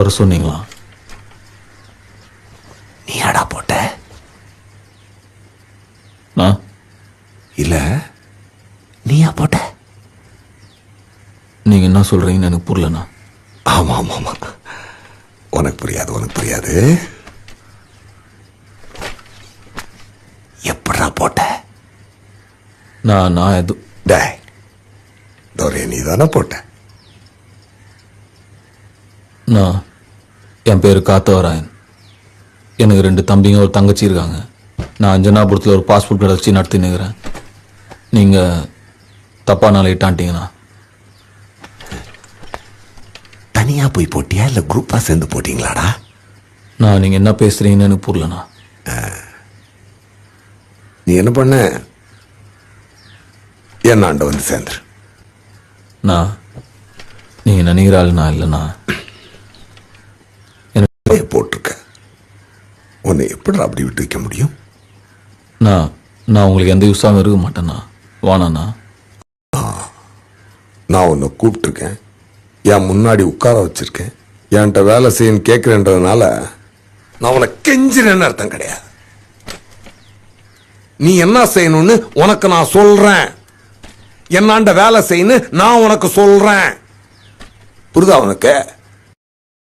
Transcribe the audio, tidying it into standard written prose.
வர சொன்னீங்களா? நீ ஆடா போட்ட? நான் இல்ல நீயா போட்ட? நீங்க என்ன சொல்றீங்கன்னு எனக்கு புரியலண்ணா. ஆமா ஆமா ஆமா, உனக்கு புரியாது உனக்கு புரியாது. எப்படா போட்ட? நான் எது டேய் தோரே, நீ தானே போட்ட? நான் என் பேர் காத்தவராயன். எனக்கு 2 தம்பிங்க ஒரு தங்கச்சி இருக்காங்க. நான் அஞ்சனாபுரத்தில் ஒரு பாஸ்போர்ட் கடை வச்சு நடத்தினுக்கிறேன். நீங்கள் தப்பாக நாளை இட்டான்ட்டீங்கண்ணா. தனியா போய் போட்டியா இல்ல குரூப்பா சேர்ந்து போட்டீங்களாடா? நான் நீங்கள் என்ன பேசுகிறீங்கன்னு எனக்கு புரியலண்ணா. நீ என்ன பண்ண? என்னாண்ட வந்து சேர்ந்துரு. நான் நீங்கள் நினைக்கிறாள் நான் இல்லைண்ணா. போட்டிருக்க, உன்னை எப்படி அப்படி விட்டு வைக்க முடியும்? நான் உங்களுக்கு எந்த யூஸாகவும் இருக்க மாட்டேண்ணா. வானாண்ணா. நான் உன்னை கூப்பிட்டுருக்கேன், என் முன்னாடி உட்கார வச்சிருக்கேன், என்கிட்ட வேலை செய்யன்னு கேட்கிறேன்றதுனால நான் உன்னை கெஞ்சிறேன்னு அர்த்தம் கிடையாது. நீ என்ன செய்யணும்னு உனக்கு நான் சொல்றேன். என்னாண்ட வேலை செய்யணும் நான் உனக்கு சொல்றேன். புரியுதா உனக்கு?